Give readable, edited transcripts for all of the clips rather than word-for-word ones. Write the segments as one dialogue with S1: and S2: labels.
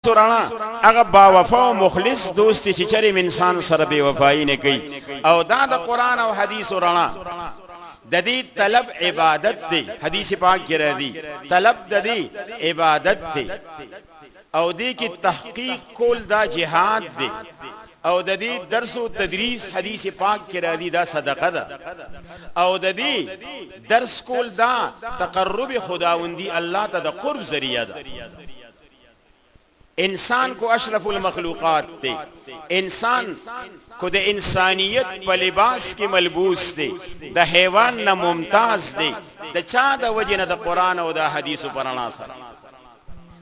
S1: سرانا اغا با وفا و مخلص دوستی چی چرم انسان سر بے وفائی نے کئی او دا دا قرآن و حدیث رانا دا دی طلب عبادت دی حدیث پاک کی رہ دی طلب دا دی عبادت دی او دی کی تحقیق کول دا جہاد دی او دا دی درس و تدریس حدیث پاک کی رہ دی دا صدقہ دا او دا دی درس کول دا تقرب خداوندی اللہ تا دا قرب ذریعہ دا انسان کو اشرف المخلوقات تے انسان کو دا انسانیت پا لباس کے ملبوس تے دا حیوان نا ممتاز تے دا چاہ دا وجہ دا قرآن و دا حدیث پرانا تھا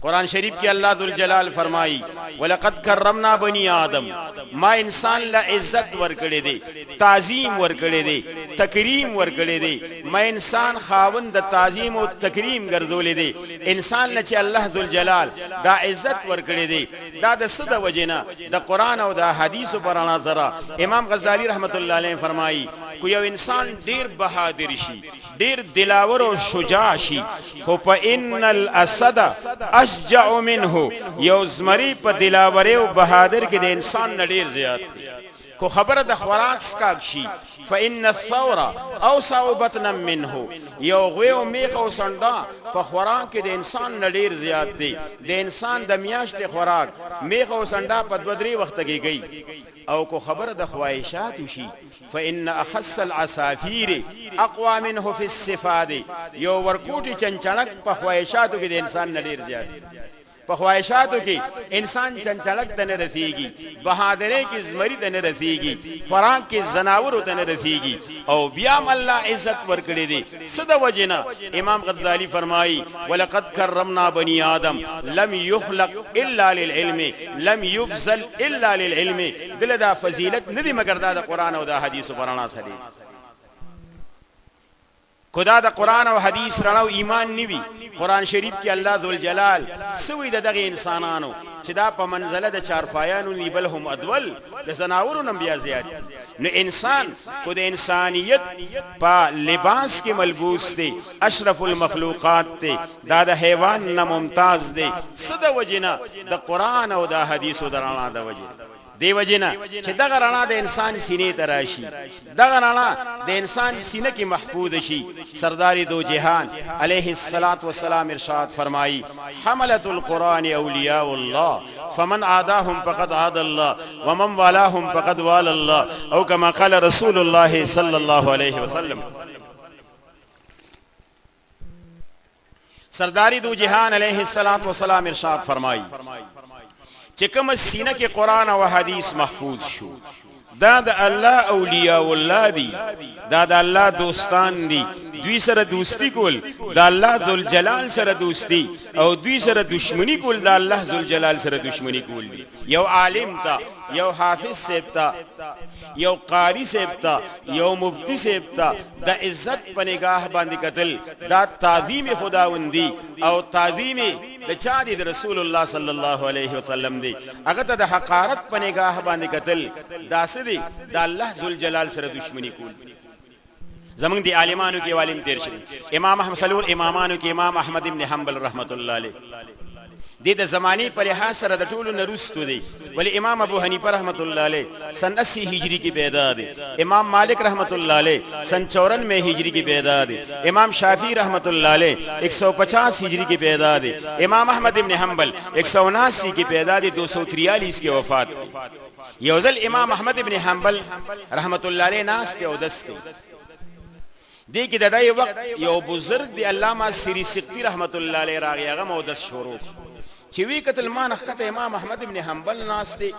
S1: قرآن شریف کی اللہ ذوالجلال فرمائی وَلَقَدْ كَرَّمْنَا بَنِي آدم ما انسان لا عزت ورکڑے دے تعظیم ورکڑے دے تکریم ورکڑے دے ما انسان خاون دا تعظیم و تکریم گردولے دے انسان لچے اللہ ذوالجلال دا عزت ورکڑے دے دا دا صدا وجنا دا قرآن و دا حدیث پرانا ذرا امام غزالی رحمت اللہ علیہ فرمائی کو یو انسان دیر بہادر شی دیر دلاور و شجاع شی خو پا ان الاسد اشجع منہو یو زمری پا دلاوری و بہادر کی دے انسان نڈیر زیاد کو خبر دا خوراک سکاک شی فَإِنَّ الثَّوْرَ أَوْسَعُ بَطْنًا مِّنْهُ یو غوی و میخ و سنڈا پا خوراک کی دے انسان نڈیر زیاد دے دے انسان دا میاشت خوراک میخ و سنڈا پا دودری وقت کی گئی او کو خبر دا خواہشاتو شی فَإِنَّ أَخَصَّ الْعَصَافِيرِ أَقْوَى مِنْهُ فِي الصِّفَادِ یو ورکوٹی چنچنک پا خواہشاتو کی دے انسان نڈیر زیاد پا خواہشاتو کی انسان چنچلک تن رسیگی بہادرے کی زمری تن رسیگی خوراک کی زناورو تن رسیگی او بیام اللہ عزت ورکڑی دے صدا وجنا امام غزالی فرمائی وَلَقَدْ كَرَّمْنَا بَنِي آدم لم يخلق الا للعلم لم يبذل الا للعلم دل دا فضیلت ندی مگر دا قرآن و دا حدیث پرانا سلی خدا دا قرآن و حدیث رنو ایمان نیوی قرآن شریف کی اللہ ذوالجلال سوی دا دغی انسانانو چی دا پا منزل دا چارفایانو نیبلهم ادول دا زناورو نمبیا زیاد نو انسان کو دا انسانیت پا لباس کے ملبوس دے اشرف المخلوقات دے دا دا حیوان نا ممتاز دے صدا وجنا دا قرآن و دا حدیث و درانا دا وجنا دے وجنا چھ دغا رانا دے انسان سینے تراشی دغا رانا دے انسان سینہ کی محفوظ شی سرداری دو جہان علیہ السلام ارشاد فرمائی حملت القرآن اولیاء اللہ فمن عاداهم فقد عاد اللہ ومن والاهم فقد وال اللہ او کما قال رسول اللہ صلی اللہ علیہ وسلم سرداری دو جہان علیہ السلام ارشاد فرمائی چکم سینہ کے قرآن و حدیث محفوظ شو دا دا اللہ اولیاء اللہ دی دا دا اللہ دوستان دی دوی سر دوستی کول دا اللہ ذوالجلال سر دوستی او دوی سر دشمنی کول دا اللہ ذوالجلال سر دشمنی کول دی یو عالم تا یو حافظ سیبتا یو قاری سیبتا یو مبتی سیبتا دا عزت پنگاہ باندی قتل دا تعظیم خداوندی او تعظیم دا چاہ دی دا رسول اللہ صلی اللہ علیہ وسلم دی اگر دا حقارت پنگاہ باندی قتل دا سدی دا اللہ ذوالجلال سر دشمنی کول زمان دی عالمانو کی والم تیر شری امام احمد سلور امامانو کی امام احمد ابن حنبل رحمت اللہ علیہ دی دا زمانی پر لحاظ سر دا طول نرستو دی ولی امام ابو حنیفہ رحمت اللہ علیہ سن 80 ہجری کی پیدا دی امام مالک رحمت اللہ علیہ سن 94 ہجری کی پیدا دی امام شافی رحمت اللہ علیہ 150 ہجری کی پیدا دی امام احمد ابن حنبل 179 کی پیدا دی 243 کی وفات یوزل امام احمد ابن حنبل رحمت اللہ علیہ ناس کے اودس کے دی کی دادائی وقت یو بزرگ دی علامہ سری سقطی رحمت اللہ علیہ راغی اغم اودس شروع چوی قتل ما نخکت امام احمد ابن حنبل ناس دے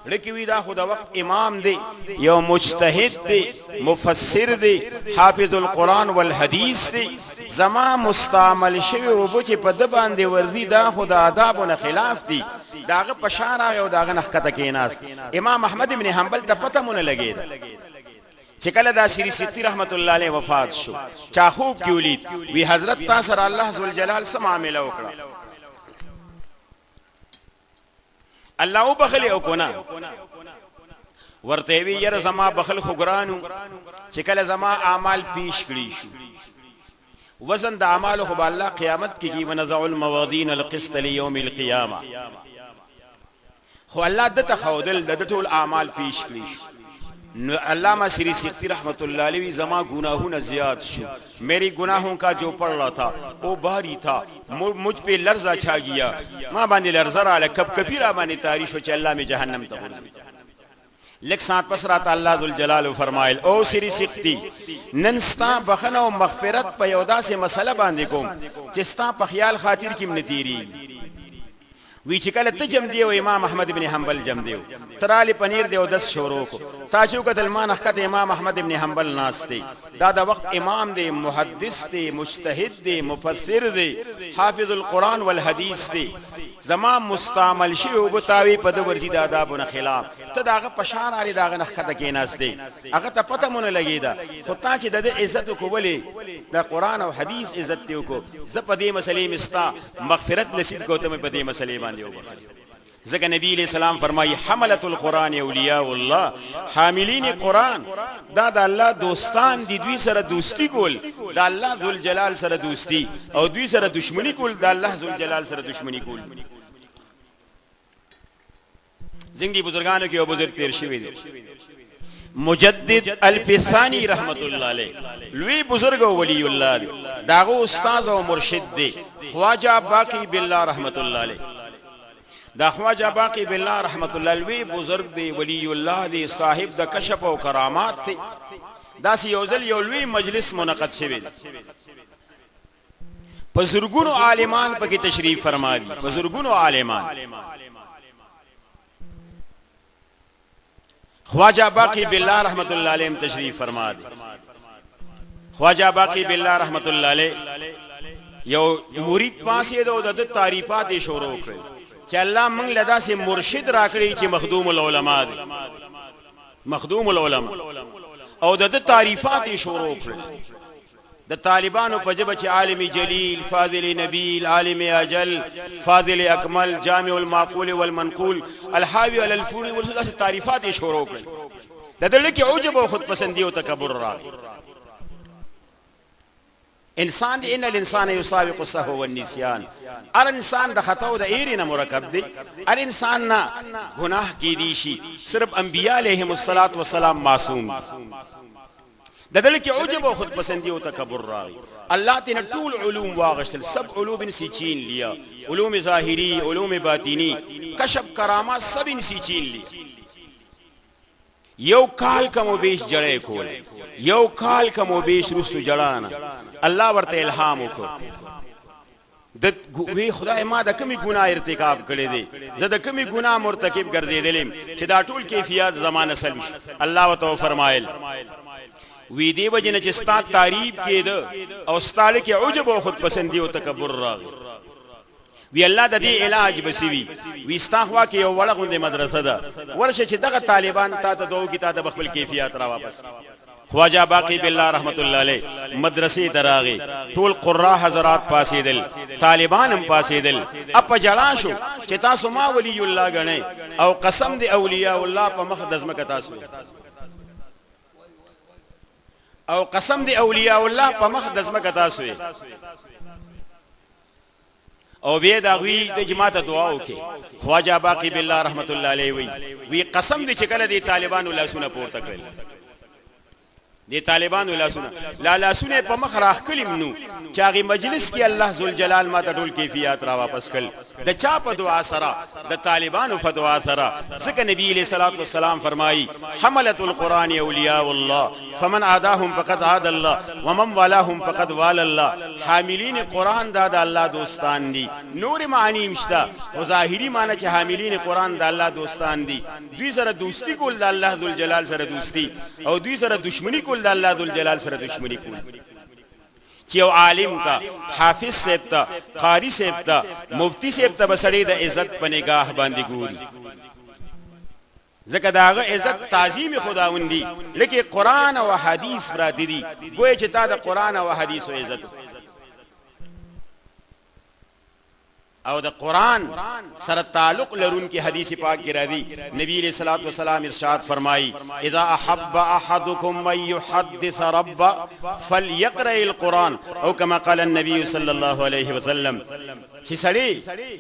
S1: لکیوی دا خدا وقت امام دے یو مجتہد دے مفسر دے حافظ القرآن والحدیث دے زمان مستعمل شوی و بچے پا دبان دے ورزی دا خدا عذابون خلاف دی داغ پشار آگے و داغ نخکت کے ناس امام احمد ابن حنبل تا پتہ من لگے دا چکل دا سری سقطی رحمت اللہ علیہ وفات شو چاخوب کیولید وی حضرت تاثر اللہ ذوالجلال سمعاملہ اکڑا اللہ او بخل او کنا ورتوی یر زما بخل خگرانو چکل زما اعمال پیش کری شو وزن دا اعمال خب اللہ قیامت کی ونزع الموازین القسط لیوم القیامہ خو الله د تخودل د ټول اعمال پیش کړی. نو علامہ سری سیختی رحمت اللہ علیہ زما گناہوں زیاد شو، میری گناہوں کا جو پڑ رہا تھا وہ بھاری تھا، مجھ پہ لرزہ چھا گیا، ماں باندې لرزہ رااله کب کبھی را باندې تاریش وچ اللہ میں جہنم ته ورځي. لیک سات پس رات اللہ ذوالجلال فرمایل او سری سیختی نن ستا بخنه او مغفرت په یو داسې مسله باندې کوم چې ستا په خیال خاطر کې منتیری وی چې کله ته جم دیو امام احمد ابن حنبل جم دیو ترالی پنیر دیو 10 شورو کو تاچو قتل مان حقت امام احمد ابن حنبل ناس دی دا د وقت امام دی، محدث دی، مجتهد دی، مفسر دی، حافظ القرآن والحدیث دی، زما مستعمل شی او بتاوی په د ورزی د آدابونو خلاف ته داغه پشان علی داغه نخته کې ناس دی هغه ته پته مونږ لګیدا. خو تا چې د عزت کو ولی د قرآن او حدیث عزت دیو کو ز په دې مسلې مستا مغفرت نصیب کو ته په دې مسلې باندې ذکر نبی علیہ السلام فرمائی حملت القرآن اولیاء اللہ، حاملین قرآن دا دا اللہ دوستان دی، دوی سر دوستی کول دا اللہ ذوالجلال سر دوستی او دوی سر دشمنی کول دا اللہ ذوالجلال سر دشمنی کول. زنگی بزرگانوں کی او بزرگ تیر شوی دی مجدد الفسانی رحمت اللہ علیہ لوی بزرگ و ولی اللہ دی، داغو استاذ و مرشد دی خواجہ باقی باللہ رحمت اللہ علیہ. دا خواجہ باقی باللہ رحمت اللہ علیہ بزرگ دی، ولی اللہ دی، صاحب دا کشف و کرامات تھی. دا سی یوزل یولوی مجلس منعقد شوی بزرگون و عالمان پا کی تشریف فرما دی. بزرگون و عالمان خواجہ باقی باللہ رحمت اللہ علیہ تشریف فرما دی. خواجہ باقی باللہ رحمت اللہ علیہ یو مرید پاسی دو دا تعریفات شروع کرد چې الله موږ لدا سي مرشد راکړي چې مخدوم العلماء دي، مخدوم العلماء او د تعریفات شروع کړل. د طالبانو په جبه چې عالم جلیل، فاضل نبیل، عالم اجل، فاضل اکمل، جامع المعقول والمنقول، الحاوی علی الفروع والسلسله تعریفات شروع کړل. د دې کې عجب او خود پسندی او تکبر راغی. انسان دی ان الانسان یسابق السهو والنسیان، ار انسان د خطا او د ایری نه مرکب دی، ار انسان نه گناہ کی دی شي، صرف انبیاء علیهم الصلاۃ والسلام معصوم د دل کې عجب او خود پسندی او تکبر راغی. الله تینا طول علوم واغشتل، سب علوم سی چین لیا، علوم ظاہری، علوم باطینی، کشف کرامات سب ان سی چین لیا. یو کال کم و بیش جڑے کول، یو کال کم و بیش رسو جڑانا اللہ ورته الہام وکړ. وی خدای ما د کمی گناہ ارتکاب کړی دی، زه د کمی گناہ مرتکب ګرځیدلم چې دا ټول کیفیت زمانه سلب شو. الله وتعالى فرمایل وی دی وجنه چې ستا تعریف کېده او ستاله کې عجب او خود پسندی او تکبر راغی. وی الله د دې علاج بسوي وی استاخوا کې یو وړه غونډه مدرسه ده ورشه چې دغه طالبان تا ته دوه کتاب د خپل کیفیت را واپس. خواجہ باقی باللہ رحمت اللہ علیہ مدرسی دراغی طول قرآ حضرات پاسیدل، طالبان ہم پاسیدل. اپا جڑان شو چه تاسو ما ولی اللہ گنے او قسم دی اولیاء اللہ پا مخدز مکتاسو، او قسم دی اولیاء اللہ پا مخدز مکتاسو او بید اغوی دی جماعت دعاو کے. خواجہ باقی باللہ رحمت اللہ علیہ وی قسم دی چکل دی طالبان اللہ سنہ پورتا کرل، دی طالبانو لاسونه لا لاسونه په مخ راخ کلم نو چاغي مجلس کې الله ذوالجلال ما ته ټول کیفیت را واپس کړ. د چا په دعا سره؟ د طالبانو په دعا سره. ځکه نبی علیہ الصلوۃ والسلام فرمایي حملت القرآن اولیاء الله فمن عاداهم فقد عاد الله ومن والاهم فقد وال الله. حاملین قرآن دا د الله دوستان دي. نور معنی مشتا او ظاهری معنی چې حاملین قرآن د الله دوستان دي، دوی سره دوستی کول د الله ذوالجلال سره دوستی او دوی سره دشمنی کول د الله ذوالجلال سره دشمنی کول. چې یو عالم تا، حافظ صاحب تا، قاری صاحب تا، مفتی صاحب تا بسړی د عزت په نگاه باندې ګوري، ځکه داغه عزت تعظیم خداوندی. لکه قرآن او حدیث براتی دي، گویا چې تا د قرآن او حدیث او عزت. او د قران سره تعلق لرونکي حدیث پاک کې راځي نبی علیہ الصلوۃ والسلام ارشاد فرمایي اذا احب احدكم من يحدث رب فليقرأ القران او كما قال النبي صلى الله عليه وسلم چې سړی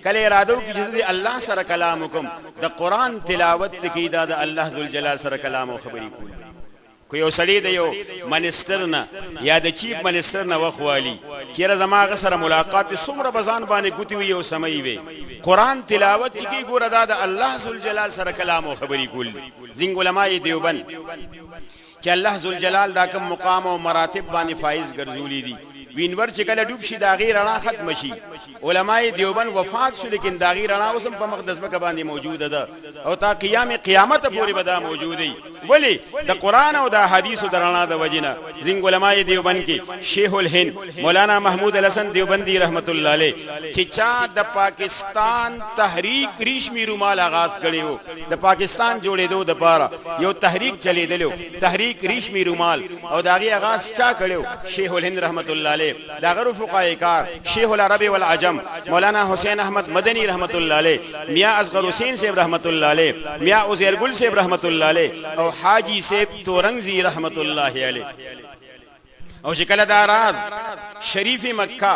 S1: کله اراده وکړي چې الله سره کلام وکم د قران تلاوت کې دا د الله ذل جلال سره کلام او خبرې کوي کو یو سړی د یو منسټر نه یا د چیف منسټر نه وخوالي چیرې زما سره ملاقات څومره بزان باندې ګوتی وي او سمي وي قران تلاوت کې ګوره دا د الله ذل جلال سره کلام او خبرې کول زنګ علماء دیوبند چې الله ذل جلال دا کوم مقام او مراتب باندې فایز ګرځولي دي وینور چې کله ډوب شي دا غیر رڼا ختم شي علماء دیوبند وفات شو لیکن دا غیر رڼا اوس په مقدس مکه باندې موجوده ده او تا قیامت پورې به دا موجود وي ولی د قران او د حدیث د رڼا د وجنه زنګ علماء دیوبند کې شیخ الهند مولانا محمود الحسن دیوبندی رحمت الله علیه چې چا د پاکستان تحریک ریشمی رومال آغاز کړیو د پاکستان جوړېدو د پاره یو تحریک چلیدلو تحریک ریشمی رومال او داغي آغاز چا کړیو شیخ الهند رحمت الله علیه دا غرو فقهای کار شیخ العرب والعجم مولانا حسین احمد مدنی رحمت الله علیه میاں اصغر حسین صاحب رحمت الله علیه میاں عزیر گل صاحب رحمت الله علیه او حاجی صاحب تورنگزی رحمت الله علیه او چې کله دا راز شریف مکه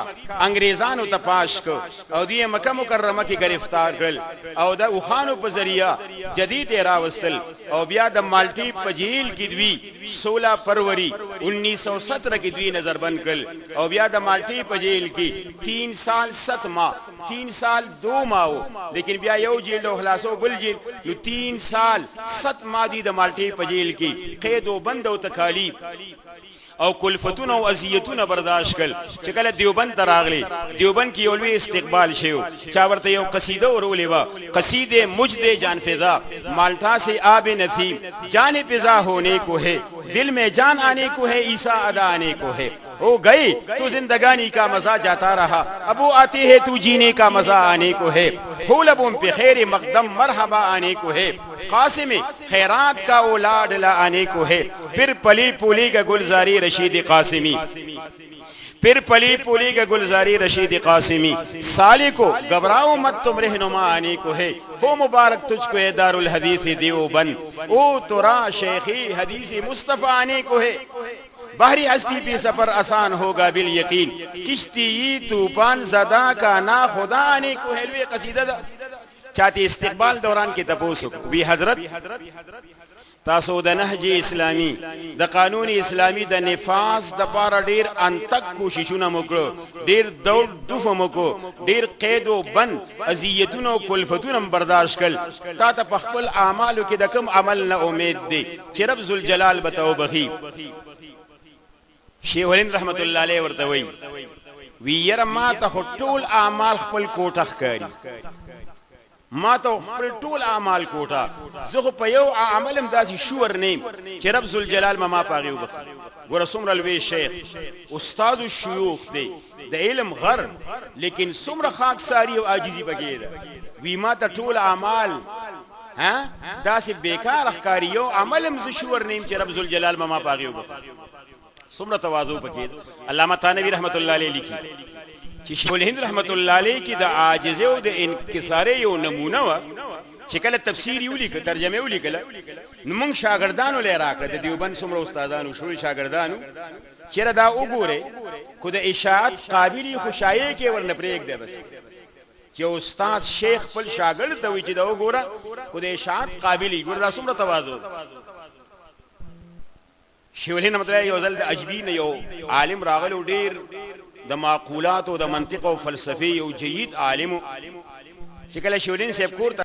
S1: انګریزانو ته پاش کو او دی مکه مکرمه کې گرفتار کړل او د اوخانو په ذریعہ جدید راوستل او بیا د مالټی په جیل کې دوی 16 فروری 1917 کې دوی نظر بند کړل او بیا د مالټی په جیل کې 3 سال 7 ماہ 3 سال 2 ماہ لیکن بیا یو جیل له خلاصو بل جیل نو 3 سال 7 ماہ دی د مالټی په جیل کې قید او بند او تکالیف او کلفتون او اذیتون برداشت کړ چې کله دیوبند ته راغلی دیوبند کې یو لوی استقبال شیو چا ورته یو قصیده ورولې وا قصیده مجد جان فضا مالٹا سے آب نسیم جان فضا ہونے کو ہے دل میں جان آنے کو ہے عیسیٰ ادا آنے کو ہے ہو گئی تو زندگانی کا مزہ جاتا رہا اب وہ آتی ہے تو جینے کا مزہ آنے کو ہے ہو لبوں پہ خیر مقدم مرحبا آنے کو ہے قاسم خیرات کا اولاد لا آنے کو ہے پھر پلی پولی کا گلزاری رشید قاسمی پھر پلی پولی کا گلزاری رشید قاسمی سالے کو گھبراؤ مت تم رہنما آنے کو ہے ہو مبارک تجھ کو اے دار الحدیث دیوبند او ترا شیخی حدیث مصطفیٰ آنے کو ہے بحری ہستی پہ سفر آسان ہوگا بالیقین کشتی طوفان زدہ کا نا خدا آنے کو ہے لوی قصیدہ دا چاہتی استقبال دوران کی تپوسو وی حضرت تاسو د نهج اسلامی د قانون اسلامی د نفاذ د پاره ډیر انتک کوششونه وکړو ډیر دور دفه وکړو ډیر قید او بند اذیتونه او کلفتونه برداشت کړ تا ته په خپل اعمالو کې د کوم عمل نه امید دی چې رب ذل جلال به توبخي شیخ الهند رحمت الله علیه ورته وی یره ما ته ټول اعمال خپل کوټه ښکاری ما ته خپل ټول اعمال کوټه زه په یو عمل هم داسې شور نیم چې رب ذل جلال ما پاغي وبخي ګوره څومره لوی شیخ استاد الشيوخ دی د علم غر لیکن څومره خاکساری او عاجزی پکې ده وی ما ته ټول اعمال ها داسې بیکار ښکاری یو عمل هم زه شور نیم چې رب ذل جلال ما پاغي وبخي څومره تواضع پکې ده علامه تانوی رحمت الله علیه لیکي چې شیخ الهند رحمت الله علیه کې د عاجزه او د انکسار یو نمونه و چې کله تفسیر یو لیک ترجمه یو لیکله نو موږ شاګردانو لې راکړه د دیوبند څومره استادانو شوی شاګردانو چیرې دا وګوره کو د اشاعت قابلی خوشایي کې ورنه پرېګ دی بس چې استاد شیخ خپل شاګرد ته وی چې دا وګوره کو د اشاعت قابلی ګوره څومره تواضع شیخ الهند مطلب یو ځل د اجبین یو عالم راغلو ډیر د معقولات او د منطق او فلسفي او جيد عالم چې کله شیخ الهند صاحب کور